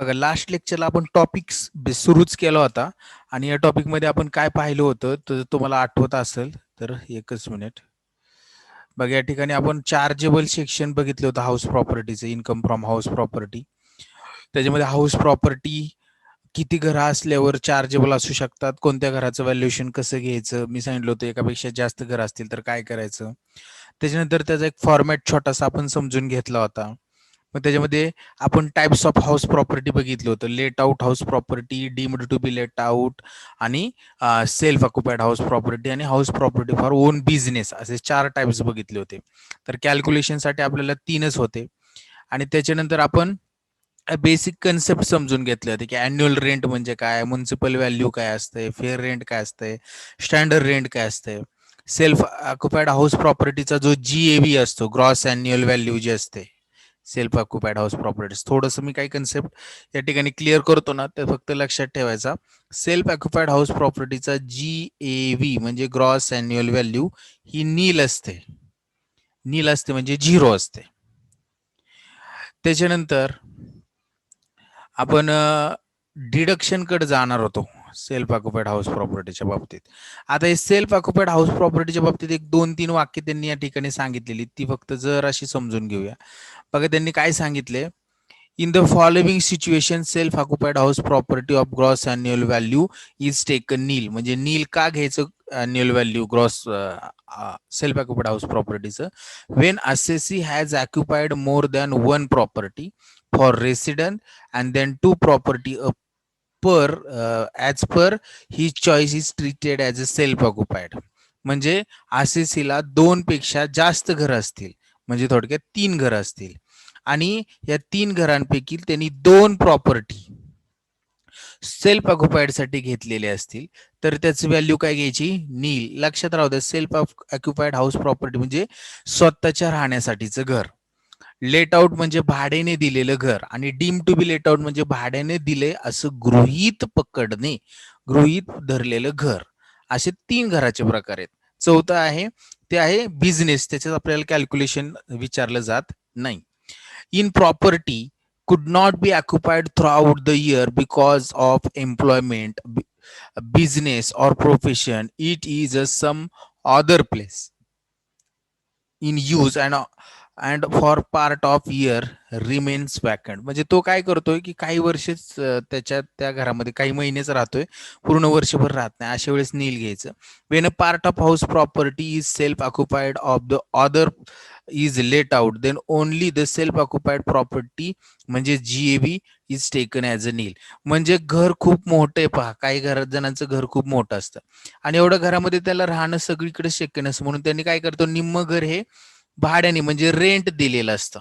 बघा, लास्ट लेक्चरला आपण टॉपिक्स सुरूच केला होता आणि या टॉपिक मध्ये आपण काय पाहिलं होतं तर तुम्हाला आठवत असेल तर एकच मिनिट. बघा, या ठिकाणी आपण चार्जेबल सेक्शन बघितलं होतं हाऊस प्रॉपर्टीचं, इन्कम फ्रॉम हाऊस प्रॉपर्टी. त्याच्यामध्ये हाऊस प्रॉपर्टी किती घरं असल्यावर चार्जेबल असू शकतात, कोणत्या घराचं व्हॅल्युएशन कसं घ्यायचं, मी सांगितलं होतं एकापेक्षा जास्त घरं असतील तर काय करायचं. त्याच्यानंतर त्याचा एक फॉर्मॅट छोटासा आपण समजून घेतला होता. मग त्याच्यामध्ये आपण टाइप्स ऑफ हाऊस प्रॉपर्टी बघितलं होतं, let out house property, deemed to be let out आणि सेल्फ ऑक्युपाइड हाऊस प्रॉपर्टी आणि house property for own business, असे 4 टाइप्स बघितले होते. तर कॅल्क्युलेशनसाठी आपल्याला 3च होते. आणि त्याच्यानंतर आपण बेसिक कन्सेप्ट समजून घेतले होते की अॅन्युअल रेंट म्हणजे काय, म्युनिसिपल व्हॅल्यू काय असते, फेअर रेंट काय असते, स्टँडर्ड रेंट काय असते, सेल्फ ऑक्युपाइड हाऊस प्रॉपर्टीचा जो GAV असतो, ग्रॉस अॅन्युअल व्हॅल्यू जी असते सेल्फ ऑक्युपाइड हाऊस प्रॉपर्टीज. थोडंसं मी काही कन्सेप्ट या ठिकाणी क्लिअर करतो ना, ते फक्त लक्षात ठेवायचा. सेल्फ ऑक्युपाइड हाऊस प्रॉपर्टीचा GAV म्हणजे ग्रॉस अॅन्युअल व्हॅल्यू ही नील असते. नील असते म्हणजे 0 असते. त्याच्यानंतर आपण डिडक्शन कडे जाणार होतो सेल्फ ऑक्युपाइड हाऊस प्रॉपर्टीच्या बाबतीत. आता हे सेल्फ ऑक्युपाइड हाऊस प्रॉपर्टीच्या बाबतीत एक 2-3 वाक्य त्यांनी या ठिकाणी सांगितलेली, ती फक्त जर अशी समजून घेऊया. बघा, त्यांनी काय सांगितले, in the following situation self occupied house property of gross annual value is taken nil. म्हणजे नील का घ्यायचं annual value gross self occupied house प्रॉपर्टीचं, when assessee has occupied more than one property for resident and then 2 property per as per his choice is treated as a self occupied. म्हणजे असेसीला 2 पेक्षा जास्त घरं असतील, म्हणजे थोडक्यात 3 घरं असतील आणि या 3 घरांपैकी त्यांनी 2 प्रॉपर्टी सेल्फ ऑक्युपाइड साठी घेतलेले असतील तर त्याची व्हॅल्यू काय घ्यायची, नील. लक्षात राहू द्या, सेल्फ ऑक्युपाइड हाऊस प्रॉपर्टी म्हणजे स्वतःच्या राहण्यासाठीचं घर, लेट आउट म्हणजे भाड्याने दिलेलं घर आणि deem to be let out म्हणजे भाड्याने दिले असं गृहीत पकडणे, गृहीत धरलेलं घर. असे 3 घराचे प्रकार आहेत. चौथं आहे ते आहे बिझनेस, त्याच्यात आपल्याला कॅल्क्युलेशन विचारलं जात नाही. In property could not be occupied throughout the year because of employment, business or profession. It is a some other place in use and for part of year remains vacant. म्हणजे तो काय करतोय की काही वर्षच त्या घरामध्ये काही महिनेच राहतोय, पूर्ण वर्षभर राहत नाही, अशा वेळेस नील घ्यायचं. When a part of house property is self occupied of the other is let out then only the self occupied property म्हणजे GAV is taken as a nil. म्हणजे घर खूप मोठं आहे, पहा, काही जणांचं घर खूप मोठं असतं आणि एवढं घरामध्ये त्याला राहणं सगळीकडे शक्य नसतं, म्हणून त्यांनी काय करतो, निम्म घर हे भाड्याने म्हणजे रेंट दिलेलं असतं,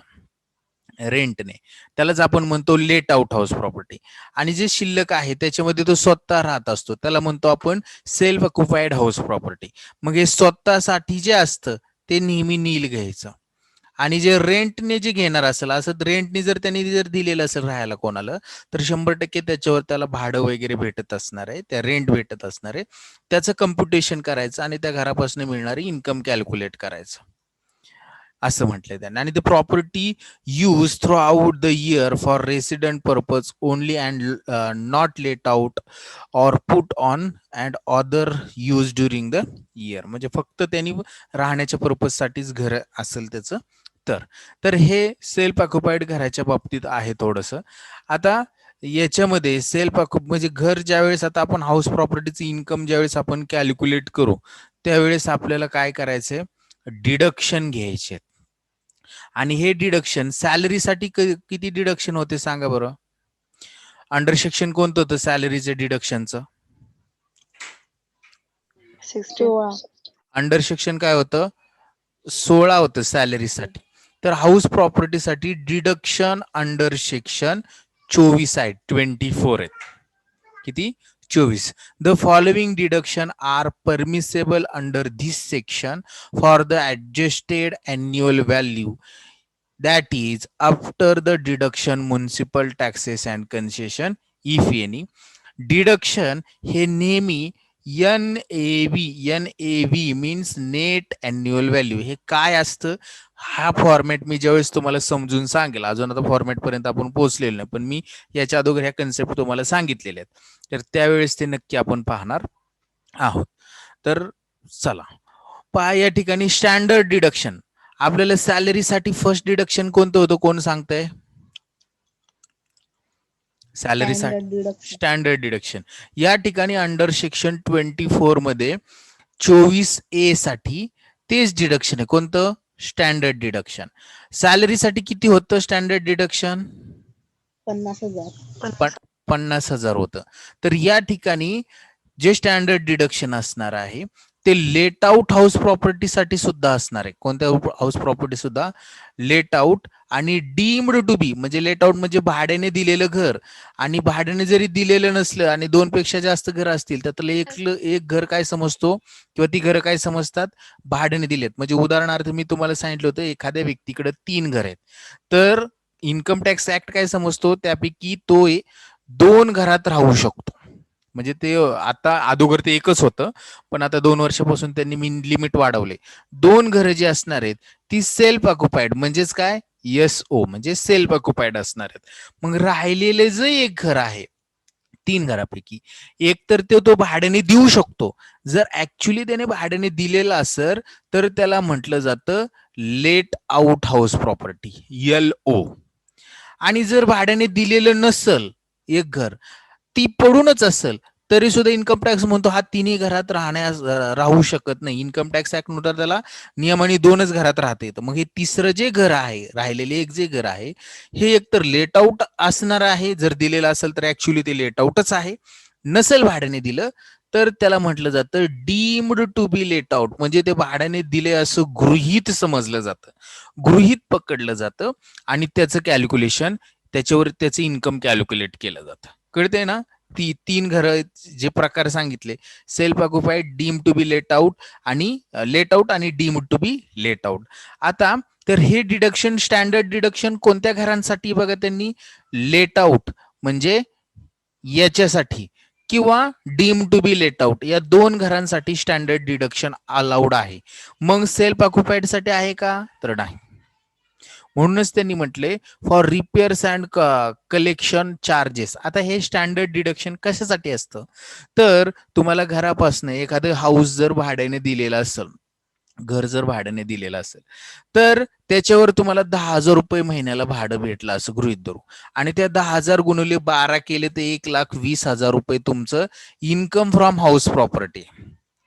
रेंटने. त्यालाच आपण म्हणतो लेट आउट हाऊस प्रॉपर्टी. आणि जे शिल्लक आहे त्याच्यामध्ये तो स्वतः राहत असतो, त्याला म्हणतो आपण सेल्फ ऑक्युपाइड हाऊस प्रॉपर्टी. मग हे स्वतःसाठी जे असतं ते नेहमी नील घ्यायचं. आणि जे रेंटने जे घेणार असेल, असं रेंटने जर त्यांनी जर दिलेलं असेल राहायला कोणाला, तर 100% त्याच्यावर त्याला भाडं वगैरे भेटत असणार आहे, त्या रेंट भेटत असणार आहे, त्याचं कम्प्युटेशन करायचं आणि त्या घरापासून मिळणारी इन्कम कॅल्क्युलेट करायचं, असं म्हटलंय त्यांनी. आणि the property use through out the year for resident purpose only and not let out or put on and other use during the year. म्हणजे फक्त त्यांनी राहण्याच्या पर्पजसाठीच घर असेल त्याचं. तर हे सेल्फ ऑक्युपाइड घराच्या बाबतीत आहे थोडंसं. आता याच्यामध्ये सेल्फ ऑक्युप म्हणजे घर ज्यावेळेस, आता आपण हाऊस प्रॉपर्टीचं इन्कम ज्यावेळेस आपण कॅल्क्युलेट करू त्यावेळेस आपल्याला काय करायचंय, डिडक्शन घ्यायचे. आणि हे डिडक्शन सॅलरीसाठी किती डिडक्शन होते सांगा बरं. अंडर सेक्शन कोणतं होतं सॅलरीचं डिडक्शनचं? 16. अंडर सेक्शन काय होतं, 16 होतं सॅलरीसाठी. तर हाऊस प्रॉपर्टीसाठी डिडक्शन अंडर सेक्शन 24 आहेत, 24 आहेत. किती? 24. The following deduction are permissible under this section for the adjusted annual value, that is after the deduction municipal taxes and concession if any. Deduction हे नेहमी NAV means net annual value. हे काय असतं, हा format मी ज्यावेळेस तुम्हाला समजून सांगेल, अजून आता फॉर्मॅट पर्यंत आपण पोहोचलेलो नाही, पण मी याच्या अगोदर ह्या कन्सेप्ट तुम्हाला सांगितलेल्या आहेत, तर त्यावेळेस ते नक्की आपण पाहणार आहोत. तर चला पहा, या ठिकाणी स्टँडर्ड डिडक्शन. आपल्याला सॅलरीसाठी फर्स्ट डिडक्शन कोणतं होतं, कोण सांगतंय? सॅलरीसाठी स्टँडर्ड डिडक्शन. या ठिकाणी अंडर सेक्शन 24 मध्ये 24A साठी तेच डिडक्शन आहे. कोणतं? Standard deduction. सॅलरीसाठी किती होतं स्टँडर्ड डिडक्शन? 50,000. 50,000 होतं. तर या ठिकाणी जे स्टँडर्ड डिडक्शन असणार आहे ते लेट आउट हाऊस प्रॉपर्टीसाठी सुद्धा असणार आहे. कोणत्या हाऊस प्रॉपर्टी सुद्धा? लेट आउट आणि डीम्ड टू बी. म्हणजे लेट आउट म्हणजे भाड्याने दिलेलं घर, आणि भाड्याने जरी दिलेलं नसलं आणि 2 पेक्षा जास्त घर असतील तर त्याला एक घर काय समजतो, किंवा ती घरं काय समजतात? भाड्याने दिलेत. म्हणजे उदाहरणार्थ मी तुम्हाला सांगितलं होतं, एखाद्या व्यक्तीकडे 3 घर आहेत, तर इन्कम टॅक्स ऍक्ट काय समजतो, त्यापैकी तो 2 घरात राहू शकतो. म्हणजे ते आता अगोदर ते एकच होतं, पण आता 2 वर्षापासून त्यांनी लिमिट वाढवले. 2 घरं जी असणार आहेत ती सेल्फ ऑक्युपाईड, म्हणजेच काय? SO म्हणजे सेल्फ ऑक्युपाईड असणार आहेत. मग राहिलेले जे एक घर आहे 3 घरापैकी, एक तर तो भाड्याने देऊ शकतो. जर ऍक्च्युली त्याने भाड्याने दिलेलं असेल तर त्याला म्हटलं जातं late out house property, LO. आणि जर भाड्याने दिलेलं नसल एक घर, ती पडूनच असेल, तरी सुद्धा इन्कम टॅक्स म्हणतो हा तिन्ही घरात राहू शकत नाही. इन्कम टॅक्स ऍक्ट नुसार त्याला नियमाने 2च घरात राहता येतं. मग हे तिसरं जे घर आहे, राहिलेले एक जे घर आहे, हे एकतर लेट आउट असणार आहे. जर दिलेलं असेल तर ऍक्च्युली ते लेट आउटच आहे. नसेल भाड्याने दिलं तर त्याला म्हटलं जातं deemed to be let out. म्हणजे ते भाड्याने दिले असं गृहीत समजलं जातं, गृहीत पकडलं जातं, आणि त्याचं कॅल्क्युलेशन, त्याच्यावर त्याचं इन्कम कॅल्क्युलेट केलं जातं. कळतंय ना? 3 घरं जे प्रकार सांगितले, self occupied, deem to be let out, आणि लेट आउट आणि deem to be let out. आता तर हे डिडक्शन, स्टँडर्ड डिडक्शन कोणत्या घरांसाठी बघा त्यांनी? लेट आउट म्हणजे याच्यासाठी, किंवा deem to be let out, या 2 घरांसाठी स्टँडर्ड डिडक्शन अलाउड आहे. मग सेल्फ ऑक्युपाईड साठी आहे का? तर नाही. म्हणूनच त्यांनी म्हटले for repairs and collection charges. आता हे स्टँडर्ड डिडक्शन कशासाठी असतं, तर तुम्हाला घरापासून एखादं हाऊस जर भाड्याने दिलेलं असेल, घर जर भाड्याने दिलेलं असेल, तर त्याच्यावर तुम्हाला 10,000 रुपये महिन्याला भाडं भेटलं असं गृहीत धरू, आणि त्या 10,000 गुणिले 12 केले तर 1,20,000 रुपये तुमचं income from house property.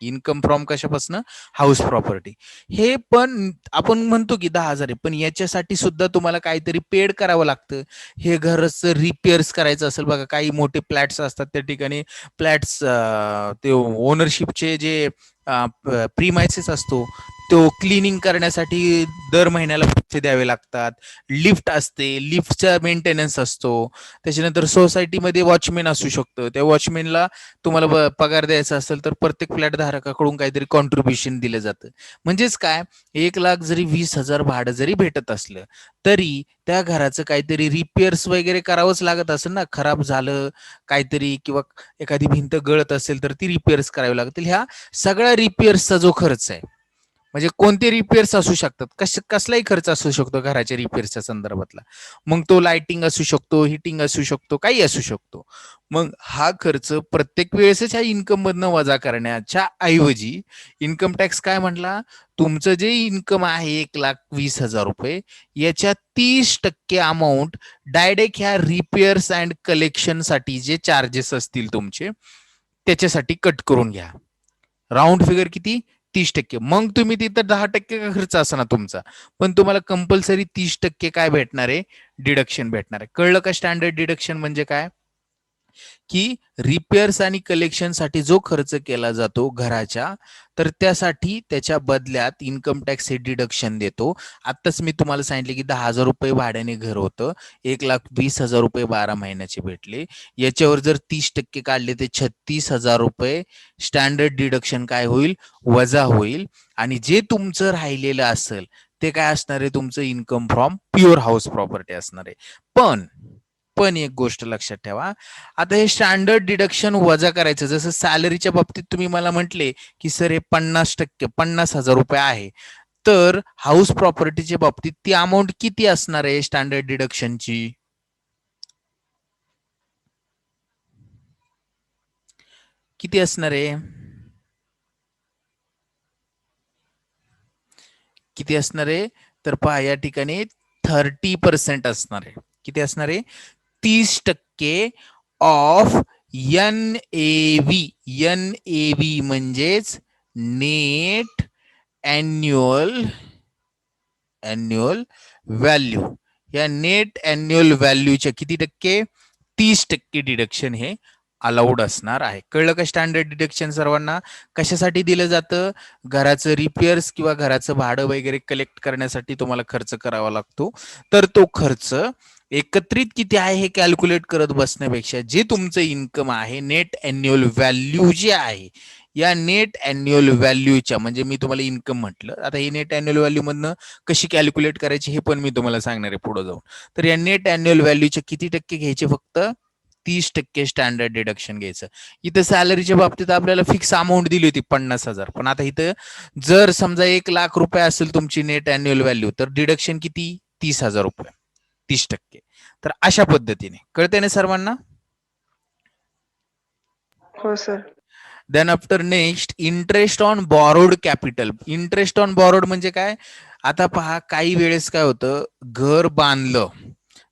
Income from कशापासून? House property. हे पण आपण म्हणतो की 10,000 आहे, पण याच्यासाठी सुद्धा तुम्हाला काहीतरी पेड करावं लागतं. हे घरच रिपेअर्स करायचं असेल, बघा काही मोठे फ्लॅट्स असतात त्या ठिकाणी फ्लॅट्स, ते ओनरशिपचे जे प्रीमायसेस असतो, तो क्लिनिंग करण्यासाठी दर महिन्याला पैसे द्यावे लागतात. लिफ्ट असते, लिफ्टचा मेंटेनन्स असतो. त्याच्यानंतर सोसायटीमध्ये वॉचमॅन असू शकतो, त्या वॉचमॅनला तुम्हाला पगार द्यायचा असेल तर प्रत्येक फ्लॅट धारकाकडून काहीतरी कॉन्ट्रीब्युशन दिलं जातं. म्हणजेच काय, 1,00,000 जरी 20,000 भाडं जरी भेटत असलं तरी त्या घराचं काहीतरी रिपेअर्स वगैरे करावंच लागत असेल ना. खराब झालं काहीतरी, किंवा एखादी भिंत गळत असेल तर ती रिपेअर्स करावी लागतील. ह्या सगळ्या रिपेअर्सचा जो खर्च आहे, म्हणजे कोणते रिपेअर्स असू शकतात, कसलाही खर्च असू शकतो घराच्या रिपेअर्सच्या संदर्भातला. मग तो लाइटिंग असू शकतो, हिटिंग असू शकतो, काही असू शकतो. मग हा खर्च प्रत्येक वेळेसच ह्या इन्कम मधनं वजा करण्याच्या ऐवजी इन्कम टॅक्स काय म्हटला, तुमचं जे इन्कम आहे 1,20,000 रुपये, याच्या 30% अमाऊंट डायरेक्ट ह्या रिपेअर्स अँड कलेक्शन साठी जे चार्जेस असतील तुमचे, त्याच्यासाठी कट करून घ्या. राऊंड फिगर किती? 30%. मग तुम्ही तिथं 10% का खर्च असा ना तुमचा, पण तुम्हाला कंपल्सरी 30% काय भेटणार आहे? डिडक्शन भेटणार आहे. कळलं का स्टँडर्ड डिडक्शन म्हणजे काय? की रिपेअर्स आणि कलेक्शनसाठी जो खर्च केला जातो घराच्या, तर त्यासाठी त्याच्या बदल्यात इन्कम टॅक्स हे डिडक्शन देतो. आत्ताच मी तुम्हाला सांगितले की 10,000 रुपये भाड्याने घर होतं, 1,20,000 रुपये 12 महिन्याचे भेटले. याच्यावर जर 30% काढले तर 36,000 रुपये स्टँडर्ड डिडक्शन काय होईल? वजा होईल. आणि जे तुमचं राहिलेलं असेल ते काय असणार आहे? तुमचं income from pure house property असणार आहे. पण पण एक गोष्ट लक्षात ठेवा, आता हे स्टँडर्ड डिडक्शन वजा करायचं. जसं सॅलरीच्या बाबतीत तुम्ही मला म्हटले की सर हे 50% 50,000 रुपये आहे, तर हाऊस प्रॉपर्टीच्या बाबतीत ती अमाऊंट किती असणार आहे स्टँडर्ड डिडक्शनची? किती असणार आहे? किती असणार आहे? तर पहा या ठिकाणी 30% असणार आहे. किती असणार आहे? 30% ऑफ NAV. NAV म्हणजेच नेट अॅन्युअल व्हॅल्यू. या नेट अॅन्युअल व्हॅल्यूच्या किती टक्के? 30% डिडक्शन हे अलाउड असणार आहे. कळलं का स्टँडर्ड डिडक्शन सर्वांना? कशासाठी दिलं जातं? घराचं रिपेअर्स किंवा घराचं भाडं वगैरे कलेक्ट करण्यासाठी तुम्हाला खर्च करावा लागतो. तर तो खर्च एकत्रित किती आहे हे कॅल्क्युलेट करत बसण्यापेक्षा जे तुमचं इन्कम आहे, नेट अॅन्युअल व्हॅल्यू जे आहे, या नेट अॅन्युअल व्हॅल्यूच्या, म्हणजे मी तुम्हाला इन्कम म्हटलं, आता ही नेट अॅन्युअल व्हॅल्यू मधनं कशी कॅल्क्युलेट करायची हे पण मी तुम्हाला सांगणार आहे पुढे जाऊन. तर या नेट अॅन्युअल व्हॅल्यूचे किती टक्के घ्यायचे? फक्त 30% स्टँडर्ड डिडक्शन घ्यायचं. इथं सॅलरीच्या बाबतीत आपल्याला फिक्स अमाऊंट दिली होती 50,000, पण आता इथं जर समजा 1,00,000 रुपये असेल तुमची नेट अॅन्युअल व्हॅल्यू, तर डिडक्शन किती? 30,000 रुपये, 30%. तर अशा पद्धतीने कळते ना सर्वांना? हो sir. Then after next interest on borrowed capital. Interest on borrowed म्हणजे काय? आता पहा, काही वेळेस काय होतं, घर बांधलं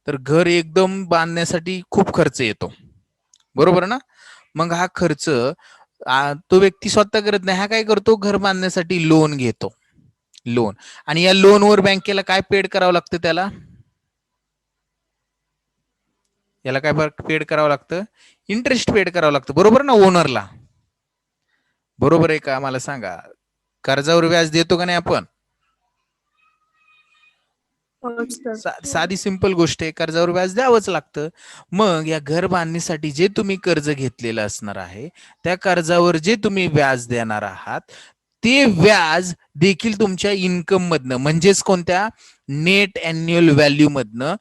तर घर एकदम बांधण्यासाठी खूप खर्च येतो, बरोबर ना? मग हा खर्च तो व्यक्ती स्वतः करत नाही, हा काय करतो? घर बांधण्यासाठी लोन घेतो, लोन. आणि या लोनवर बँकेला काय पेड करावं लागतं त्याला? याला काय पेड करावं लागतं? इंटरेस्ट पेड करावं लागतं, बरोबर ना, ओनरला. बरोबर आहे का? मला सांगा, कर्जावर व्याज देतो का नाही आपण? हो सर. साधी सिंपल गोष्ट आहे, कर्जावर व्याज द्यावंच लागतं. मग या घर बांधणीसाठी जे तुम्ही कर्ज घेतलेलं असणार आहे, त्या कर्जावर जे तुम्ही व्याज देणार आहात, ते व्याज देखील तुमच्या इन्कम मधनं, म्हणजेच कोणत्या? नेट अॅन्युअल व्हॅल्यू मधनं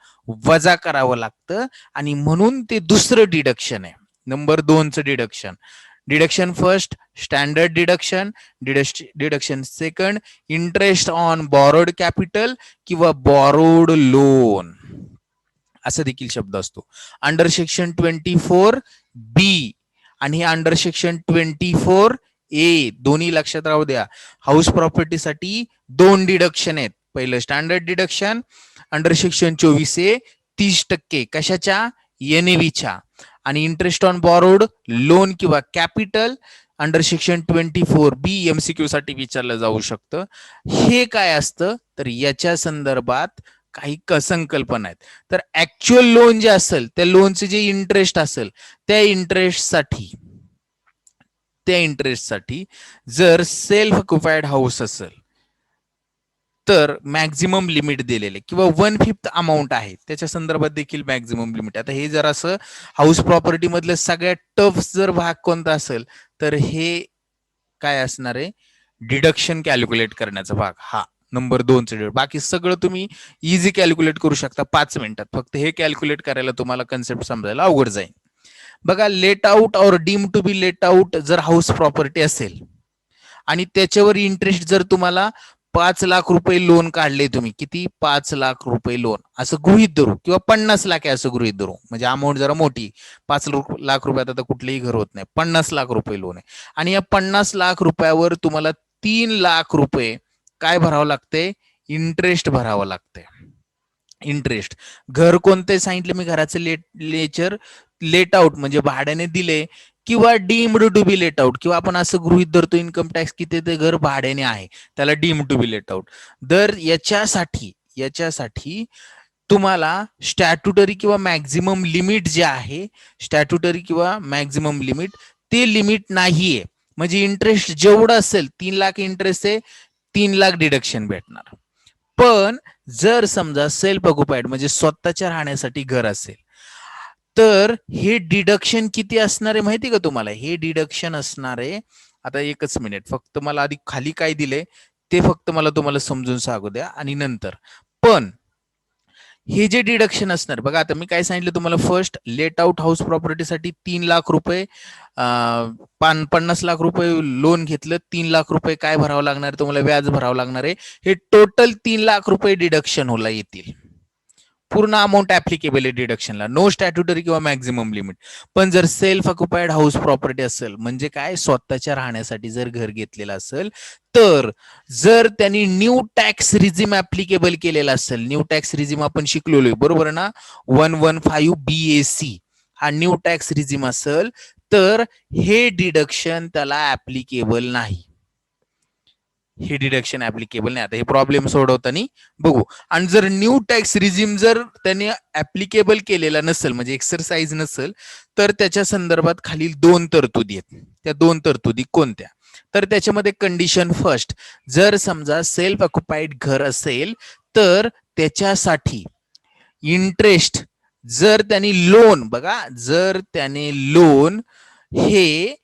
वजा करावं लागतं. आणि म्हणून ते दुसरं डिडक्शन आहे, नंबर 2चं deduction. Deduction first standard deduction, deduction second interest on borrowed capital किंवा बॉरोड लोन, असा देखील शब्द असतो. अंडर सेक्शन 24B आणि अंडर सेक्शन 24A दोन्ही लक्षात राहू द्या. हाऊस प्रॉपर्टीसाठी 2 डिडक्शन आहेत. पहिलं standard deduction under section 24A 30% कशाच्या? NAVच्या. आणि इंटरेस्ट ऑन बॉरोड लोन किंवा capital under section 24B MCQ साठी विचारलं जाऊ शकतं. हे काय असतं? तर याच्या संदर्भात काही संकल्पना आहेत. तर ऍक्च्युअल लोन जे असेल, त्या लोनचे जे इंटरेस्ट असेल, त्या इंटरेस्टसाठी जर सेल्फ ऑक्युपाइड हाऊस असेल तर मॅक्झिमम लिमिट दिलेले किंवा 1/5 अमाऊंट आहे, त्याच्या संदर्भात देखील मॅक्झिमम लिमिट. आता हे जर असं हाऊस प्रॉपर्टी मधलं सगळ्यात टफ जर भाग कोणता असेल, तर हे काय असणार आहे? डिडक्शन कॅल्क्युलेट करण्याचा भाग हा नंबर 2चं. बाकी सगळं तुम्ही इझी कॅल्क्युलेट करू शकता 5 मिनिटात. फक्त हे कॅल्क्युलेट करायला तुम्हाला कन्सेप्ट समजायला अवघड जाईल. बघा, लेट आउट और deem to be let out जर हाऊस प्रॉपर्टी असेल आणि त्याच्यावर इंटरेस्ट जर तुम्हाला 5,00,000 रुपये लोन काढले तुम्ही, किती? 5,00,000 रुपये लोन असं गृहित धरू, किंवा 50,00,000 आहे असं गृहित धरू, म्हणजे अमाऊंट जरा मोठी. 5,00,000 रुपयात आता कुठलेही घर होत नाही. 50,00,000 रुपये लोन आहे आणि या 50,00,000 रुपयावर तुम्हाला 3,00,000 रुपये काय भरावं लागते? इंटरेस्ट भरावं लागते. इंटरेस्ट. घर कोणते सांगितले मी? घराचं लेट आउट म्हणजे भाड्याने दिले किंवा deemed to be let out, किंवा आपण असं गृहित धरतो इन्कम टॅक्स की ते घर भाड्याने आहे, त्याला deem to be let out. तर याच्यासाठी तुम्हाला स्टॅट्युटरी किंवा मॅक्झिमम लिमिट जे आहे, स्टॅट्युटरी किंवा मॅक्झिमम लिमिट, ते लिमिट नाहीये. म्हणजे इंटरेस्ट जेवढं असेल, 3,00,000 इंटरेस्ट आहे, 3,00,000 डिडक्शन भेटणार. पण जर समजा सेल्फ ऑक्युपाइड म्हणजे स्वतःच्या राहण्यासाठी घर असेल, तर हे डिडक्शन किती असणार आहे माहिती का तुम्हाला? हे डिडक्शन असणार आहे, आता एकच मिनिट, फक्त मला आधी खाली काय दिले ते फक्त मला तुम्हाला समजून सांगू द्या आणि नंतर. पण हे जे डिडक्शन असणार बघा, आता मी काय सांगितलं तुम्हाला, फर्स्ट लेट आउट हाऊस प्रॉपर्टीसाठी 3 लाख रुपये 50 लाख रुपये लोन घेतलं, 3 लाख रुपये काय भरावं लागणार, तुम्हाला व्याज भरावं लागणार आहे. हे टोटल 3 लाख रुपये डिडक्शन होला येतील. पूर्ण अमाऊंट ऍप्लिकेबल आहे डिडक्शनला, नो स्टॅट्युटरी किंवा मॅक्झिमम लिमिट. पण जर सेल्फ ऑक्युपाइड हाऊस प्रॉपर्टी असेल, म्हणजे काय, स्वतःच्या राहण्यासाठी जर घर घेतलेलं असेल, तर जर त्यांनी न्यू टॅक्स रिझिम ऍप्लिकेबल केलेला असेल, न्यू टॅक्स रिझिम आपण शिकलेलो बरोबर ना, 115 BAC हा न्यू टॅक्स रिझिम असेल, तर हे डिडक्शन त्याला ऍप्लिकेबल नाही. हे डिडक्शन ऍप्लिकेबल नाही. आता हे प्रॉब्लेम सोडवताना बघू. आणि जर न्यू टॅक्स रिझिम जर त्यांनी ऍप्लिकेबल केलेला नसेल, म्हणजे एक्सरसाइज नसेल, तर त्याच्या संदर्भात खालील 2 तरतुदी आहेत. त्या 2 तरतुदी कोणत्या, तर त्याच्यामध्ये कंडिशन फर्स्ट, जर समजा सेल्फ ऑक्युपाइड घर असेल, तर त्याच्यासाठी इंटरेस्ट जर त्यांनी लोन, बघा, जर त्याने लोन हे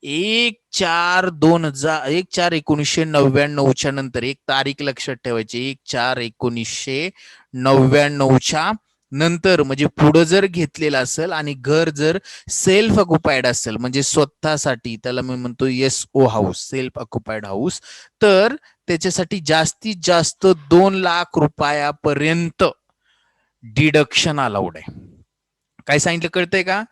1/4/1999 नंतर, एक तारीख लक्षात ठेवायची, 1/4/1999 नंतर, म्हणजे पुढे जर घेतलेलं असेल आणि घर जर सेल्फ ऑक्युपाइड असेल, म्हणजे स्वतःसाठी, त्याला मी म्हणतो SO house, self occupied house, तर त्याच्यासाठी जास्तीत जास्त 2 लाख रुपयापर्यंत डिडक्शन अलाउड आहे. काय सांगितलं कळतंय का,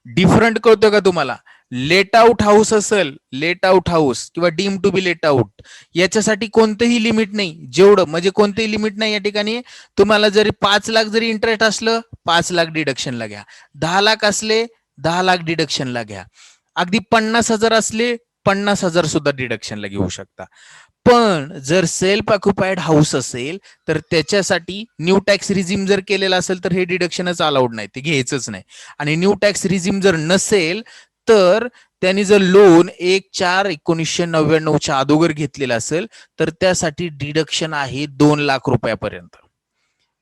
डिफरंट कळतोय का तुम्हाला. लेट आउट हाऊस असेल, लेट आउट हाऊस किंवा deem to be let out, याच्यासाठी कोणतंही लिमिट नाही, जेवढं म्हणजे कोणतंही लिमिट नाही या ठिकाणी. तुम्हाला जरी 5 लाख जरी इंटरेस्ट असलं, 5 लाख डिडक्शनला घ्या, 10 लाख असले 10 लाख डिडक्शनला घ्या, अगदी 50,000 असले 50,000 सुद्धा डिडक्शनला घेऊ शकता. पण जर सेल्फ ऑक्युपाइड हाऊस असेल, तर त्याच्यासाठी न्यू टॅक्स रिझिम जर केलेला असेल, तर हे डिडक्शनच अलाउड नाही, ते घ्यायचंच नाही. आणि न्यू टॅक्स रिझिम जर नसेल, तर त्यांनी जर लोन 1/4/1999 अगोदर घेतलेला असेल, तर त्यासाठी डिडक्शन आहे 2 लाख रुपयापर्यंत.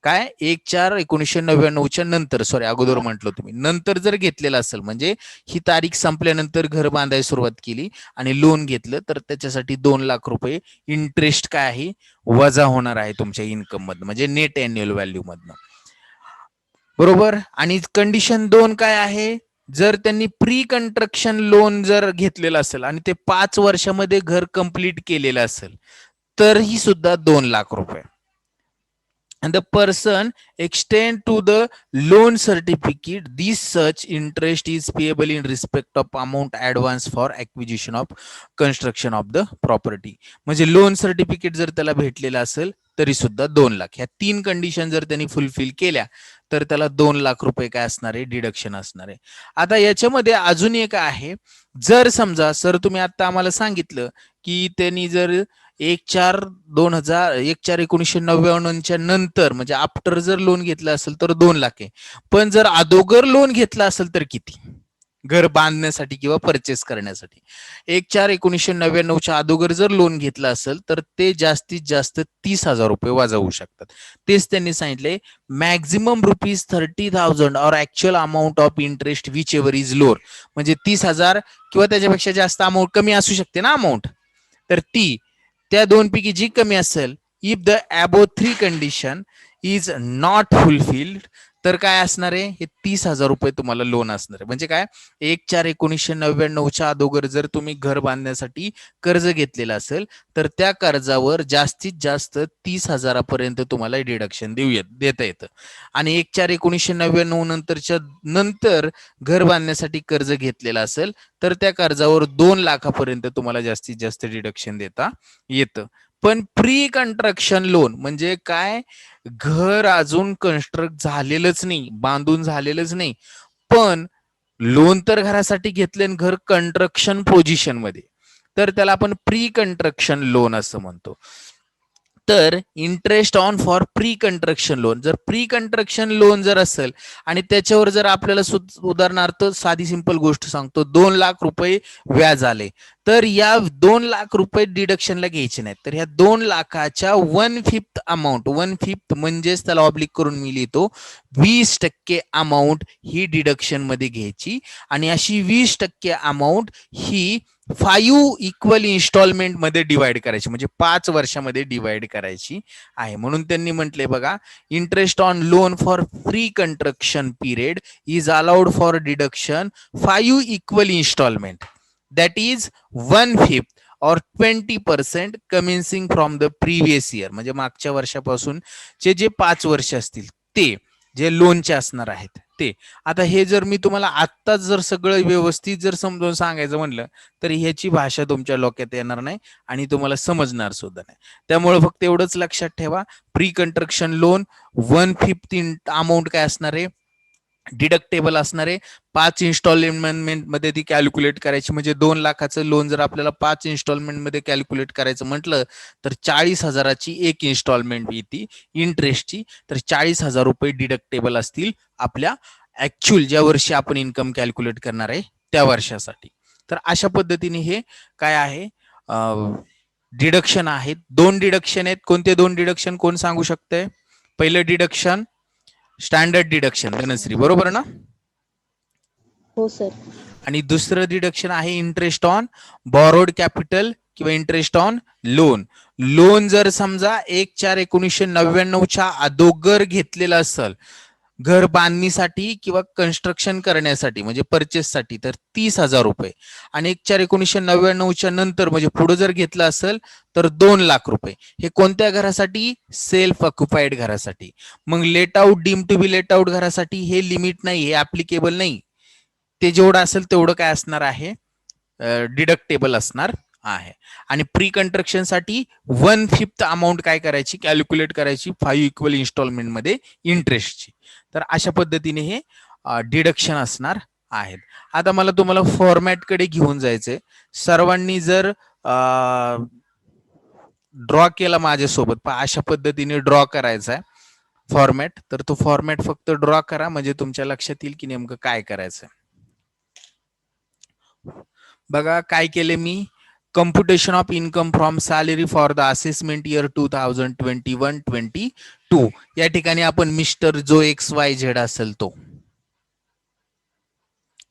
काय, 1/4/1999 नंतर, सॉरी अगोदर म्हटलं तुम्ही, नंतर जर घेतलेलं असेल, म्हणजे ही तारीख संपल्यानंतर घर बांधायला सुरुवात केली आणि लोन घेतलं, तर त्याच्यासाठी 2 लाख रुपये इंटरेस्ट काय आहे, वजा होणार आहे तुमच्या इन्कम मधनं, म्हणजे नेट अॅन्युअल व्हॅल्यू मधनं, बरोबर. आणि कंडिशन 2 काय आहे, जर त्यांनी प्री कन्स्ट्रक्शन लोन जर घेतलेलं असेल आणि ते 5 वर्षामध्ये घर कंप्लीट केलेलं असेल, तर ही सुद्धा 2 लाख रुपये. and the person extend to the loan certificate, this such interest is payable in respect of amount advance for acquisition of construction of the property. म्हणजे लोन सर्टिफिकेट जर त्याला भेटलेलं असेल, तरी सुद्धा 2 लाख. ह्या 3 कंडिशन जर त्यांनी फुलफिल केल्या, तर त्याला 2 लाख रुपये काय असणार आहे, डिडक्शन असणार आहे. आता याच्यामध्ये अजून एक आहे, जर समजा सर तुम्ही आता आम्हाला सांगितलं की त्यांनी जर 1/4/1999 नंतर, म्हणजे आफ्टर जर लोन घेतलं असेल तर 2 लाख आहे. पण जर अगोदर लोन घेतलं असेल तर किती, घर बांधण्यासाठी किंवा परचेस करण्यासाठी. 1/4/1999 अगोदर जर लोन घेतलं असेल, तर ते जास्तीत जास्त 30,000 रुपये वजा होऊ शकतात. तेच त्यांनी सांगितले, मॅक्झिमम ₹30,000 और actual amount of interest which ever is lower, म्हणजे 30,000 किंवा त्याच्यापेक्षा जास्त अमाऊंट, कमी असू शकते ना अमाऊंट, तर ती त्या 2 पैकी जी कमी असेल, if the above 3 condition is not fulfilled, तर काय असणार आहे, हे 30,000 रुपये तुम्हाला लोन असणार आहे. म्हणजे काय, 1/4/1999 अगोदर जर तुम्ही घर बांधण्यासाठी कर्ज घेतलेलं असेल, तर त्या कर्जावर जास्तीत जास्त 30,000 पर्यंत तुम्हाला डिडक्शन देता येतं. आणि 1/4/1999 नंतरच्या नंतर घर बांधण्यासाठी कर्ज घेतलेलं असेल, तर त्या कर्जावर 2 लाखापर्यंत तुम्हाला जास्तीत जास्त डिडक्शन देता येतं. पण प्री कन्स्ट्रक्शन लोन म्हणजे काय, घर अजून कन्स्ट्रक्ट झालेलंच नाही, बांधून झालेलंच नाही, पण लोन तर घरासाठी घेतले आणि घर कन्स्ट्रक्शन पोझिशन मध्ये, तर त्याला आपण प्री कन्स्ट्रक्शन लोन असं म्हणतो. तर interest on for pre construction loan, जर प्री कन्स्ट्रक्शन लोन जर असेल आणि त्याच्यावर जर आपल्याला उदाहरणार्थ साधी सिंपल गोष्ट सांगतो, 2 लाख रुपये व्याज आले, तर या 2 लाख रुपये डिडक्शनला घ्यायचे नाहीत. तर ह्या 2 लाखाच्या 1/5 अमाऊंट, 1/5 म्हणजेच त्याला ऑब्लिक करून मी लिहितो 20% अमाऊंट ही डिडक्शन मध्ये घ्यायची. आणि अशी 20% अमाऊंट ही 5 इक्वल इन्स्टॉलमेंट मध्ये डिवाइड करायची, म्हणजे 5 वर्षामध्ये डिवाइड करायची आहे. म्हणून त्यांनी म्हटले बघा, interest on loan for pre construction period is allowed for deduction 5 equal installment that is 1/5 और 20% commencing from the previous year, म्हणजे मागच्या वर्षापासून जे 5 वर्ष असतील ते जे लोनचे असणार आहेत ते. आता हे जर मी तुम्हाला आत्ताच जर सगळं व्यवस्थित जर समजावून सांगायचं म्हणलं तर ह्याची भाषा तुमच्या डोक्यात येणार नाही आणि तुम्हाला समजणार सुद्धा नाही. त्यामुळे फक्त एवढंच लक्षात ठेवा, प्री कंस्ट्रक्शन लोन 1/5 अमाऊंट काय असणार आहे, डिडक्टेबल असणार आहे. 5 इन्स्टॉलमेंट मध्ये ती कॅल्क्युलेट करायची, म्हणजे 2 लाखाचं लोन जर आपल्याला 5 इन्स्टॉलमेंट मध्ये कॅल्क्युलेट करायचं म्हटलं तर 40,000ची एक इन्स्टॉलमेंट येते इंटरेस्टची, तर 40,000 रुपये डिडक्टेबल असतील आपल्या ऍक्च्युअल ज्या वर्षी आपण इन्कम कॅल्क्युलेट करणार आहे त्या वर्षासाठी. तर अशा पद्धतीने हे काय आहे, डिडक्शन आहेत. 2 डिडक्शन आहेत. कोणते 2 डिडक्शन कोण सांगू शकतंय? पहिलं डिडक्शन स्टँडर्ड डिडक्शन धनश्री, बरोबर ना? हो सर. आणि दुसरं डिडक्शन आहे इंटरेस्ट ऑन बॉरोड कॅपिटल किंवा इंटरेस्ट ऑन लोन. लोन जर समजा 1/4/1999च्या अगोदर घेतलेला असेल घर बांधणीसाठी किंवा कन्स्ट्रक्शन करण्यासाठी म्हणजे परचेससाठी, तर 30,000 रुपये, आणि 1/4/1999च्या नंतर म्हणजे पुढे जर घेतलं असेल तर 2 लाख रुपये. हे कोणत्या घरासाठी? सेल्फ ऑक्युपाईड घरासाठी. मग let out, deem to be let out घरासाठी हे लिमिट नाही, हे ऍप्लिकेबल नाही. ते जेवढं असेल तेवढं काय असणार आहे, डिडक्टेबल असणार आहे. आणि प्री कंस्ट्रक्शन साठी 1/5 अमाऊंट काय करायची, कॅल्क्युलेट करायची 5 इक्वल इन्स्टॉलमेंट मध्ये इंटरेस्टची. तर अशा पद्धतीने हे डिडक्शन असणार आहेत. आता मला तुम्हाला फॉर्मॅट कडे घेऊन जायचंय. सर्वांनी जर ड्रॉ केला माझ्यासोबत, अशा पद्धतीने ड्रॉ करायचा आहे फॉर्मॅट, तर तो फॉर्मॅट फक्त ड्रॉ करा म्हणजे तुमच्या लक्षात येईल की नेमकं काय करायचं. बघा काय केले मी, computation of income from salary for the assessment year 2021-22 या ठिकाणी आपण मिस्टर जो XYZ असेल तो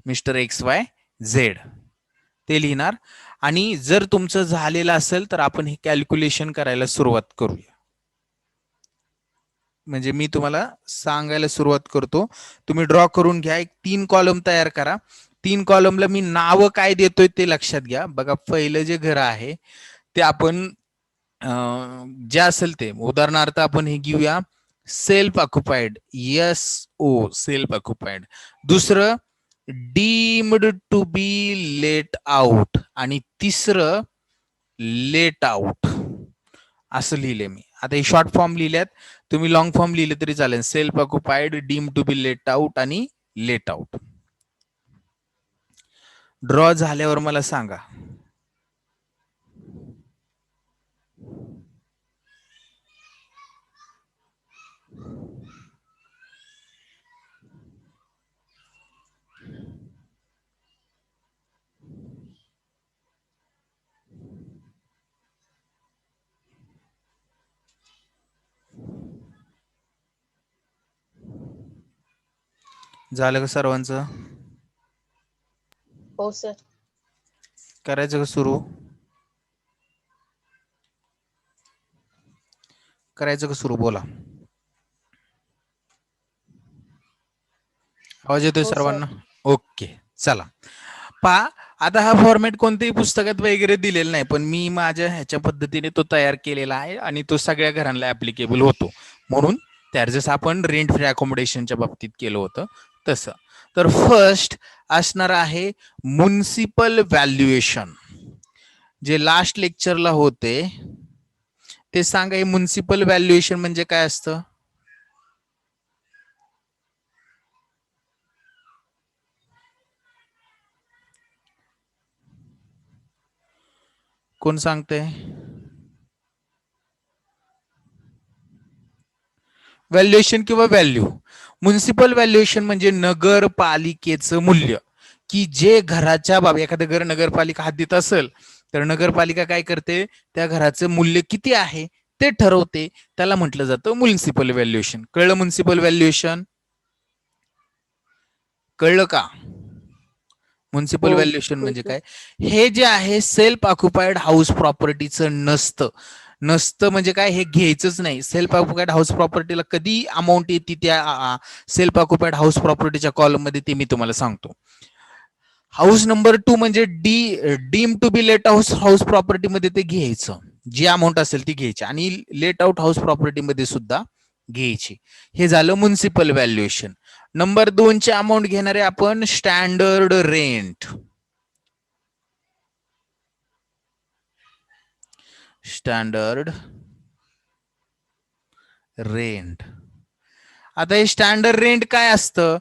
मिस्टर XYZ ते लिहिणार. आणि जर तुमचं झालेलं असेल तर आपण हे कॅल्क्युलेशन करायला सुरुवात करूया. म्हणजे मी तुम्हाला सांगायला सुरुवात करतो, तुम्ही ड्रॉ करून घ्या. एक 3 कॉलम तयार करा. 3 कॉलमला मी नाव काय देतोय ते लक्षात घ्या. बघा पहिलं जे घर आहे ते आपण जे असेल ते, उदाहरणार्थ आपण हे घेऊया self occupied, SO self occupied. दुसरं deemed to be let out, आणि तिसरं लेट आउट असं लिहिले मी. आता हे शॉर्ट फॉर्म लिहिल्यात, तुम्ही लॉंग फॉर्म लिहिले तरी चालेल. Self occupied, deem to be let out आणि लेट आउट. ड्रॉ झाल्यावर मला सांगा. झालं का सर्वांचं? हो सर. करायचं का सुरू? करायचं का सुरू? बोला. आवाज येतोय हो सर्वांना? ओके चला पहा. आता हा फॉर्मॅट कोणत्याही पुस्तकात वगैरे दिलेला नाही, पण मी माझ्या ह्याच्या पद्धतीने तो तयार केलेला आहे आणि तो सगळ्या घरांना ऍप्लिकेबल होतो. म्हणून त्या जसं आपण रेंट फ्री अकोमोडेशनच्या बाबतीत केलं होतं तसं. तर फर्स्ट असणार आहे म्युनिसिपल व्हॅल्युएशन, जे लास्ट लेक्चरला होते ते सांगा. हे म्युनिसिपल व्हॅल्युएशन म्हणजे काय असतं? कोण सांगते? व्हॅल्युएशन किंवा व्हॅल्यू. म्युनिसिपल व्हॅल्युएशन म्हणजे नगरपालिकेचं मूल्य, की जे घराच्या बाबा एखादं घर नगरपालिका हद्दीत असेल तर नगरपालिका काय करते, त्या घराचं मूल्य किती आहे ते ठरवते. त्याला म्हटलं जातं म्युनिसिपल व्हॅल्युएशन. कळलं? म्युनिसिपल व्हॅल्युएशन कळलं का? म्युन्सिपल हो. व्हॅल्युएशन हो म्हणजे सर. काय? हे जे आहे सेल्फ ऑक्युपाईड हाऊस प्रॉपर्टीचं नसतं म्हणजे काय? हे घ्यायचंच नाही. सेल्फ ऑक्युपाईड हाऊस प्रॉपर्टीला कधी अमाऊंट येते त्या सेल्फ ऑक्युपाईड हाऊस प्रॉपर्टीच्या कॉलम मध्ये ते मी तुम्हाला सांगतो. हाऊस नंबर 2 म्हणजे deem to be let house प्रॉपर्टीमध्ये ते घ्यायचं, जी अमाऊंट असेल ती घ्यायची आणि लेट आउट हाऊस प्रॉपर्टीमध्ये सुद्धा घ्यायची. हे झालं म्युन्सिपल व्हॅल्युएशन. नंबर 2 चे अमाऊंट घेणारे आपण स्टँडर्ड रेंट. Standard rent. आता हे स्टँडर्ड रेंट काय असतं?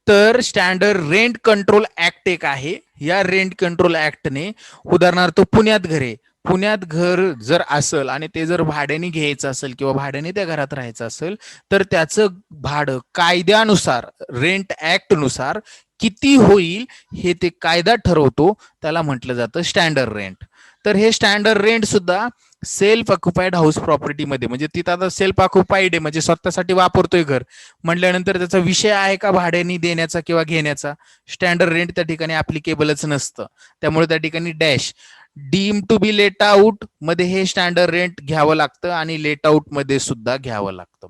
तर स्टँडर्ड रेंट कंट्रोल ऍक्ट एक आहे. या रेंट कंट्रोल ऍक्टने उदाहरणार्थ पुण्यात घर जर असेल आणि ते जर भाड्याने घ्यायचं असेल किंवा भाड्याने त्या घरात राहायचं असेल तर त्याचं भाडं कायद्यानुसार रेंट ऍक्ट नुसार किती होईल हे ते कायदा ठरवतो, त्याला म्हटलं जातं स्टँडर्ड रेंट. तर हे स्टँडर्ड रेंट सुद्धा सेल्फ ऑक्युपाईड हाऊस प्रॉपर्टीमध्ये, म्हणजे तिथं आता सेल्फ ऑक्युपाईड आहे म्हणजे स्वतःसाठी वापरतोय घर म्हटल्यानंतर त्याचा विषय आहे का भाड्याने देण्याचा किंवा घेण्याचा? स्टँडर्ड रेंट त्या ठिकाणी ऍप्लिकेबलच नसतं. त्यामुळे त्या ठिकाणी dash deem to be let out मध्ये हे स्टँडर्ड रेंट घ्यावं लागतं आणि लेट आउट मध्ये सुद्धा घ्यावं लागतं.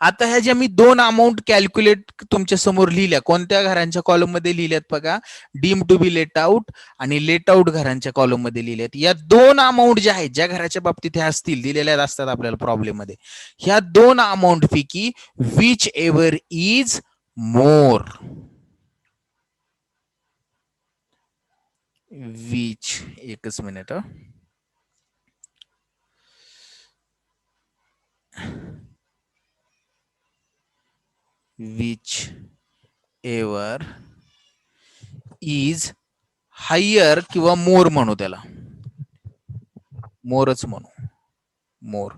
आता ह्या ज्या मी 2 अमाऊंट कॅल्क्युलेट तुमच्या समोर लिहिल्या, कोणत्या घरांच्या कॉलम मध्ये लिहिल्यात बघा? Deem to be let out आणि लेट आउट घरांच्या कॉलम मध्ये लिहिल्यात. या 2 अमाऊंट ज्या आहेत, ज्या घराच्या बाबतीत ह्या असतील दिलेल्या असतात आपल्याला प्रॉब्लेम मध्ये, ह्या 2 अमाऊंट पैकी whichever is more, which, एकच minute, whichever is higher किंवा मोर म्हणू, त्याला मोरच म्हणू, मोर.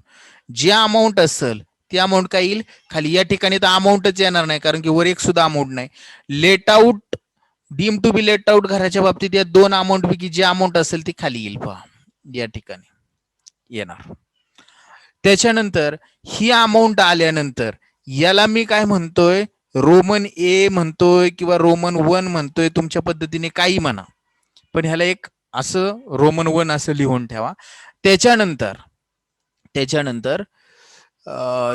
जी अमाऊंट असेल ती अमाऊंट काय येईल खाली. या ठिकाणी तर अमाऊंटच येणार नाही कारण की वर एक सुद्धा अमाऊंट नाही. Let out, deem to be let out घराच्या बाबतीत या 2 अमाऊंट पैकी जी अमाऊंट असेल ती खाली येईल पहा, या ठिकाणी येणार. त्याच्यानंतर ही अमाऊंट आल्यानंतर याला मी काय म्हणतोय? रोमन ए म्हणतोय किंवा रोमन 1 म्हणतोय, तुमच्या पद्धतीने काही म्हणा, पण ह्याला एक असं रोमन 1 असं लिहून ठेवा. त्याच्यानंतर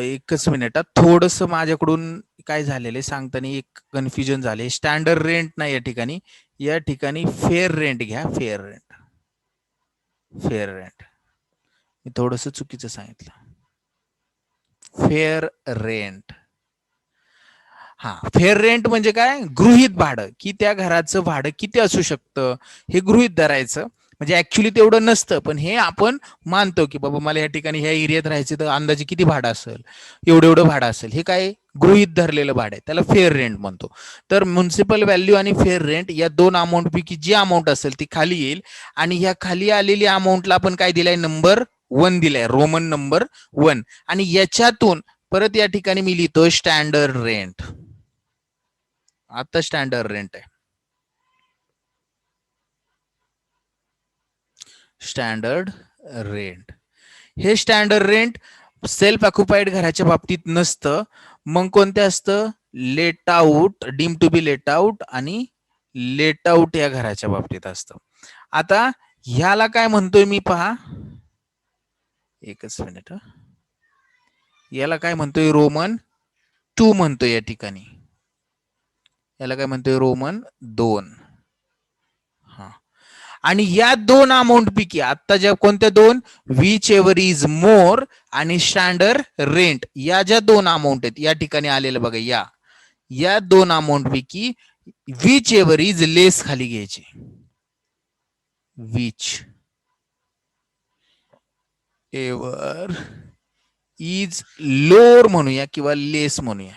एकच मिनिट, थोडस माझ्याकडून काय झालेलं आहे सांगताना एक कन्फ्युजन झाले. स्टँडर्ड रेंट नाही या ठिकाणी, या ठिकाणी फेअर रेंट घ्या. फेअर रेंट मी थोडस चुकीचं सांगितलं. Fair rent. हा, फेअर रेंट म्हणजे काय? गृहीत भाडं, की त्या घराचं भाडं किती असू शकतं हे गृहीत धरायचं. म्हणजे ऍक्च्युली तेवढं नसतं, पण हे आपण मानतो की बाबा मला या ठिकाणी ह्या एरियात राहायचं तर अंदाजे किती भाडं असेल, एवढं भाडं असेल. हे काय गृहीत धरलेलं भाडं आहे, त्याला फेअर रेंट म्हणतो. तर म्युन्सिपल व्हॅल्यू आणि फेअर रेंट या 2 अमाऊंट पैकी जी अमाऊंट असेल ती खाली येईल आणि ह्या खाली आलेली अमाऊंटला आपण काय दिलाय? नंबर 1 दिलाय, रोमन नंबर 1. आणि याच्यातून परत या ठिकाणी मी लिहितो स्टँडर्ड रेंट. आता स्टँडर्ड रेंट आहे, स्टँडर्ड रेंट. हे स्टँडर्ड रेंट सेल्फ ऑक्युपाईड घराच्या बाबतीत नसतं. मग कोणते असतं? Let out, deem to be let out आणि लेट आउट या घराच्या बाबतीत असतं. आता ह्याला काय म्हणतोय मी पहा, एकच मिनिट, याला काय म्हणतोय? रोमन 2 म्हणतोय या ठिकाणी. याला काय म्हणतोय? रोमन 2. हा, आणि या 2 अमाऊंट पैकी आता ज्या कोणत्या 2? विच एव्हर इज मोर आणि स्टँडर्ड रेंट. या ज्या 2 अमाऊंट आहेत या ठिकाणी आलेलं बघा, या 2 अमाऊंट पैकी विच एव्हर इज लेस खाली घ्यायचे. विच एव्हर इज लोअर म्हणूया किंवा लेस म्हणूया.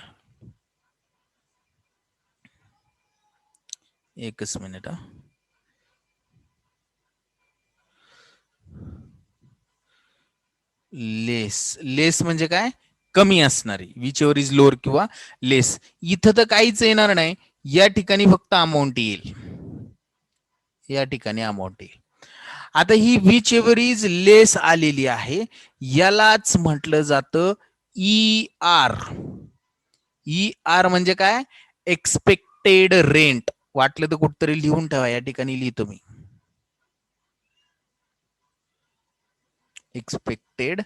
एकच मिनिट, लेस म्हणजे काय? कमी असणारी. विच एव्हर इज लोअर किंवा लेस. इथं तर काहीच येणार नाही, या ठिकाणी फक्त अमाऊंट येईल, या ठिकाणी अमाऊंट येईल. आता ही विच एव्हर इज लेस आलेली आहे, यालाच म्हटलं जातं ER. ER म्हणजे काय? Expected rent. वाटलं तर कुठतरी लिहून ठेवा, या ठिकाणी लिहितो मी. Expected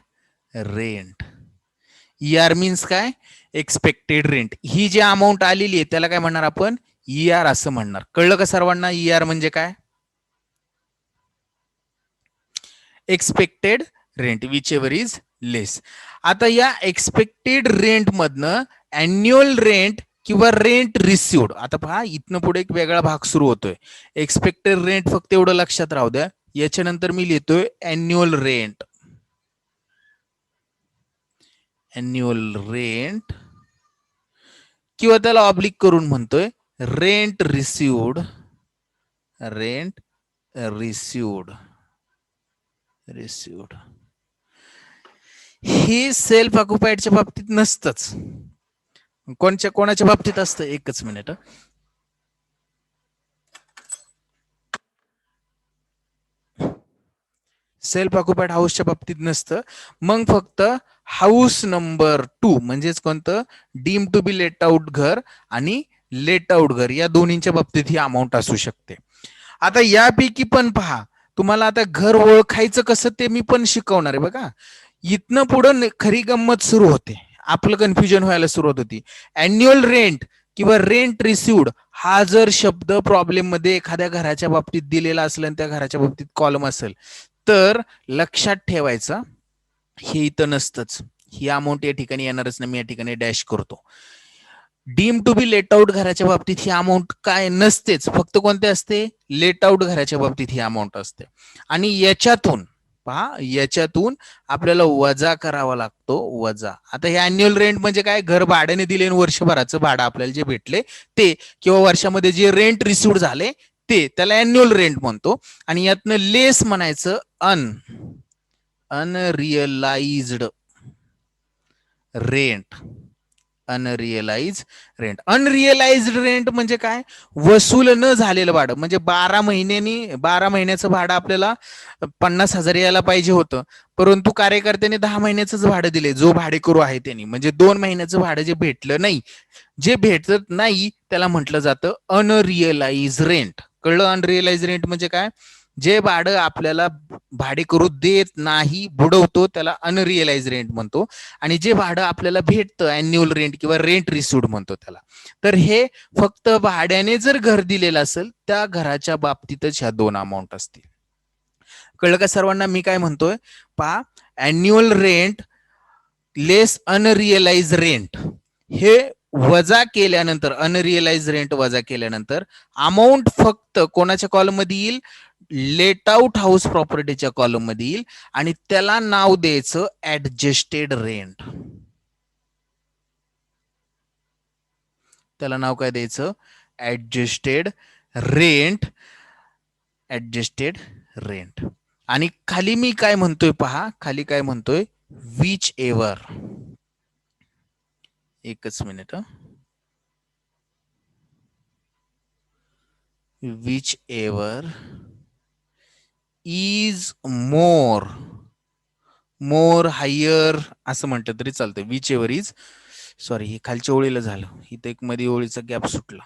rent. ER मीन्स काय? Expected rent. ही जी अमाऊंट आलेली आहे त्याला काय म्हणणार आपण? ER असं म्हणणार. कळलं का सर्वांना ER म्हणजे काय? Expected rent whichever is less. आता या एक्सपेक्टेड रेंट मधनं अॅन्युअल रेंट किंवा रेंट रिसिव्ड, आता पहा इथनं पुढे एक वेगळा भाग सुरू होतोय. एक्सपेक्टेड रेंट फक्त एवढं लक्षात राहू द्या. याच्यानंतर मी लिहितोय अॅन्युअल रेंट. अॅन्युअल रेंट किंवा त्याला ऑब्लिक करून म्हणतोय rent received. Rent received. Received हे सेल्फ ऑक्युपाईडच्या बाबतीत नसतंच. कोणाच्या बाबतीत असतं? एकच मिनिट. सेल्फ ऑक्युपाईड हाऊसच्या बाबतीत नसतं. मग फक्त हाऊस नंबर 2 म्हणजेच कोणतं? Deem to be let out घर आणि लेट आउट घर या दोन्हीच्या बाबतीत ही अमाऊंट असू शकते. आता यापैकी पण पहा, तुम्हाला आता घर ओळखायचं कसं ते मी पण शिकवणार आहे बघा. इथनं पुढं खरी गंमत सुरू होते, आपलं कन्फ्युजन व्हायला सुरुवात होती. अॅन्युअल रेंट किंवा रेंट रिसिव्ड हा जर शब्द प्रॉब्लेम मध्ये एखाद्या घराच्या बाबतीत दिलेला असेल आणि त्या घराच्या बाबतीत कॉलम असेल तर लक्षात ठेवायचं हे इथं नसतंच. ही अमाऊंट या ठिकाणी येणारच नाही. मी या ठिकाणी डॅश करतो. Deem to be let out घराच्या बाबतीत ही अमाऊंट काय नसतेच. फक्त कोणते असते? लेट आउट घराच्या बाबतीत ही अमाऊंट असते. आणि याच्यातून पहा, याच्यातून आपल्याला वजा करावा लागतो. वजा. आता हे अॅन्युअल रेंट म्हणजे काय? घर भाड्याने दिले आणि वर्षभराचं भाडं आपल्याला जे भेटले ते, किंवा वर्षामध्ये जे रेंट रिसिव्ड झाले ते, त्याला अॅन्युअल रेंट म्हणतो. आणि यातनं लेस म्हणायचं अनरिअलाइज्ड रेंट. अनरिअलाइज रेंट. अनरिअलाइज्ड रेंट म्हणजे काय? वसूल न झालेलं भाडं. म्हणजे 12 महिन्याचं भाडं आपल्याला 50,000 यायला पाहिजे होतं, परंतु कार्यकर्त्याने 10 महिन्याचंच भाडं दिले, जो भाडेकरू आहे त्यांनी. म्हणजे 2 महिन्याचं भाडं जे भेटलं नाही, जे भेटत नाही त्याला म्हटलं जातं अनरिअलाइज रेंट. कळलं? अनरिअलाइज रेंट म्हणजे काय? जे भाडं आपल्याला भाडेकरू देत नाही, बुडवतो, त्याला अनरिअलाइज रेंट म्हणतो. आणि जे भाडं आपल्याला भेटतं अॅन्युअल रेंट किंवा रेंट रिसिव्ड म्हणतो त्याला. तर हे फक्त भाड्याने जर घर दिलेलं असेल त्या घराच्या बाबतीतच ह्या दोन अमाऊंट असतील. कळलं का सर्वांना मी काय म्हणतोय? पहा, अॅन्युअल रेंट लेस अनरिअलाइज रेंट हे वजा केल्यानंतर, अनरिअलाइज रेंट वजा केल्यानंतर अमाऊंट फक्त कोणाच्या कॉलम मध्ये येईल? लेट आउट हाऊस प्रॉपर्टीच्या कॉलम मध्ये येईल. आणि त्याला नाव द्यायचं ऍडजस्टेड रेंट. त्याला नाव काय द्यायचं? Adjusted rent. Adjusted rent. आणि खाली मी काय म्हणतोय पहा, खाली काय म्हणतोय? Whichever. एकच minute. Whichever is more higher असं म्हटलं तरी चालतं. विच एव्हर इज, सॉरी हे खालच्या ओळीला झालं, इथं एक मध्ये ओळीचा गॅप सुटला.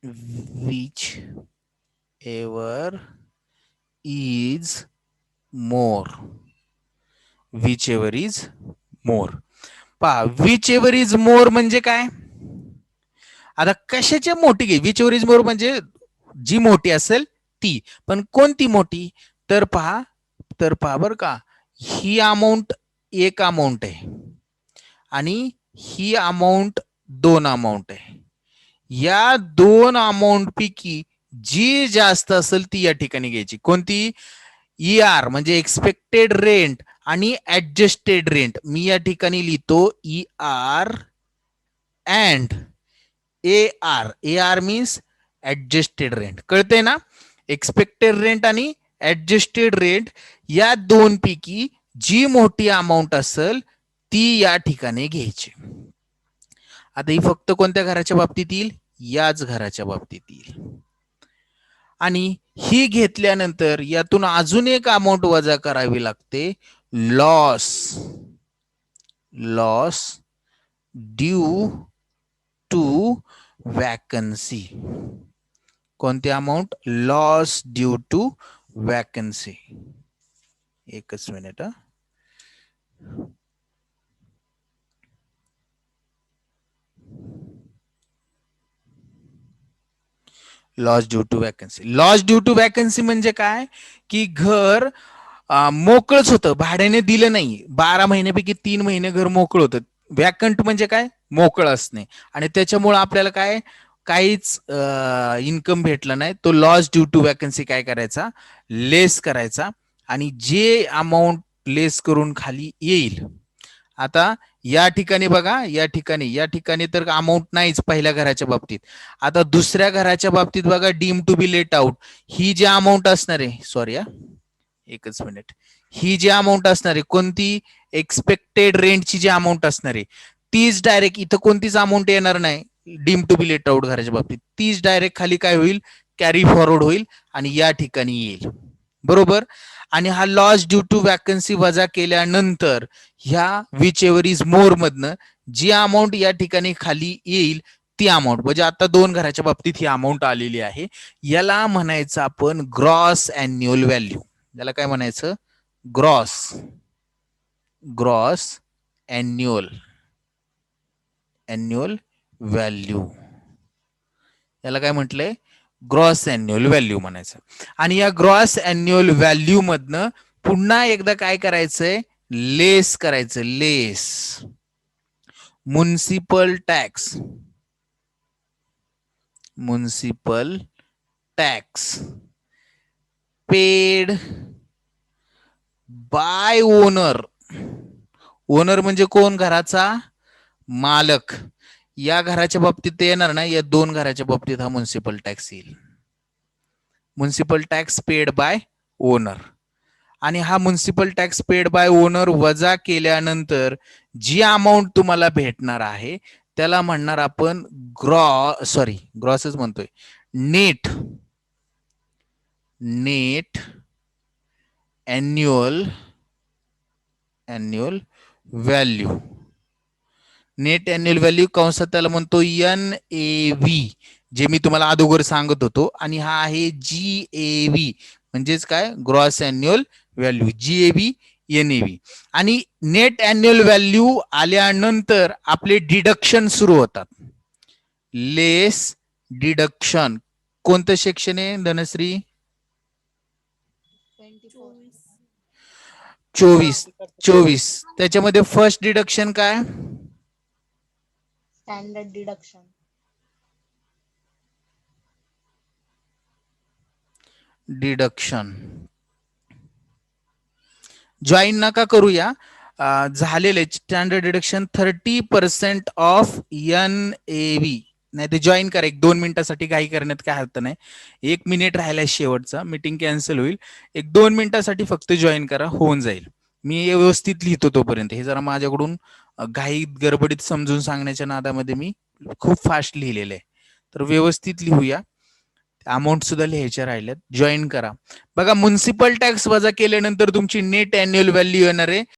Which ever is more. Which ever is मोर. पहा, विच एव्हर इज मोर म्हणजे काय? आता कशाची मोठी घे? विच एव्हर इज मोर म्हणजे जी मोठी असेल ती. पण कोणती मोठी? तर पहा बरं का, ही अमाऊंट एक अमाऊंट आहे आणि ही अमाऊंट 2 अमाऊंट आहे. या 2 अमाऊंट पैकी जी जास्त असेल ती या ठिकाणी घ्यायची. कोणती? ER म्हणजे एक्सपेक्टेड रेंट आणि ऍडजस्टेड रेंट. मी या ठिकाणी लिहितो ER and AR. AR means adjusted rent. कळतंय ना? एक्सपेक्टेड रेंट आणि ऍडजस्टेड रेंट या दोन पैकी जी मोठी अमाऊंट असेल ती या ठिकाणी घ्यायची. आता ही फक्त कोणत्या घराच्या बाबतीत येईल? याच घराच्या बाबतीत येईल. आणि ही घेतल्यानंतर यातून अजून एक अमाऊंट वजा करावी लागते. Loss due to vacancy. कोणती amount? Loss due to vacancy. एकच minute. Loss due to vacancy. Loss due to vacancy म्हणजे काय? की घर मोकळच होतं, भाड्याने दिलं नाही, 12 महिन्यापैकी 3 महिने घर मोकळं होतं. वॅकंट म्हणजे काय? मोकळं असणे. आणि त्याच्यामुळे आपल्याला काय काहीच इन्कम भेटलं नाही. तो लॉस ड्यू टू वॅकन्सी काय करायचा? लेस करायचा. आणि जे अमाऊंट लेस करून खाली येईल, आता या ठिकाणी बघा, या ठिकाणी तर अमाऊंट नाहीच पहिल्या घराच्या बाबतीत. आता दुसऱ्या घराच्या बाबतीत बघा, deem to be let out, ही जी अमाऊंट असणार आहे, सॉरी एकच मिनिट, ही जी अमाऊंट असणार आहे कोणती? एक्सपेक्टेड रेंटची जी अमाऊंट असणार आहे तीच डायरेक्ट इथं कोणतीच अमाऊंट येणार नाही deem to be let out घराच्या बाबतीत. तीच डायरेक्ट खाली काय होईल? कॅरी फॉरवर्ड होईल आणि या ठिकाणी येईल. बरोबर. आणि हा लॉस ड्यू टू वॅकन्सी वजा केल्यानंतर ह्या विच एव्हर इज मोर मधनं जी अमाऊंट या ठिकाणी खाली येईल ती अमाऊंट, म्हणजे आता 2 घराच्या बाबतीत ही अमाऊंट आलेली आहे, याला म्हणायचं आपण ग्रॉस अॅन्युअल व्हॅल्यू. याला काय म्हणायचं? Gross annual value. याला काय म्हटलंय? ग्रॉस अॅन्युअल व्हॅल्यू म्हणायचं. आणि या ग्रॉस अॅन्युअल व्हॅल्यू मधनं पुन्हा एकदा काय करायचंय? लेस करायचं. Less municipal tax paid by owner. Owner म्हणजे कोण? घराचा मालक. या घराच्या बाबतीत ते येणार ना, या 2 घराच्या बाबतीत हा म्युनिसिपल टॅक्स येईल. Municipal tax paid by owner. आणि हा municipal tax paid by owner वजा केल्यानंतर जी अमाऊंट तुम्हाला भेटणार आहे त्याला म्हणणार आपण ग्रॉसच म्हणतोय, net annual value. Net annual value कंसात त्याला म्हणतो NAV, जे मी तुम्हाला अगोदर सांगत होतो. आणि हा आहे GAV, म्हणजेच काय? Gross annual value. GAV NAV. आणि नेट अॅन्युअल व्हॅल्यू आल्यानंतर आपले डिडक्शन सुरू होतात. लेस डिडक्शन. कोणतं सेक्शन आहे धनश्री? 24. त्याच्यामध्ये फर्स्ट डिडक्शन काय? Standard deduction. जॉईन नका करूया, झालेले स्टँडर्ड डिडक्शन 30% ऑफ NAV. नाही ते जॉईन करा. 1-2 मिनिटासाठी काही करण्यात काय अर्थ नाही. 1 मिनिट राहिलाय शेवटचा, मीटिंग कॅन्सल होईल. 1-2 मिनिटासाठी फक्त जॉईन करा, होऊन जाईल. मी व्यवस्थित लिहितो तोपर्यंत. हे जरा माझ्याकडून घाईत गडबडीत समजून सांगण्याच्या नादामध्ये मी खूप फास्ट लिहिलेलं आहे, तर व्यवस्थित लिहूया. अमाऊंट सुद्धा लिहायच्या राहिल्यात. जॉईन करा. बघा, म्युनिसिपल टॅक्स वजा केल्यानंतर तुमची नेट अॅन्युअल व्हॅल्यू येणार आहे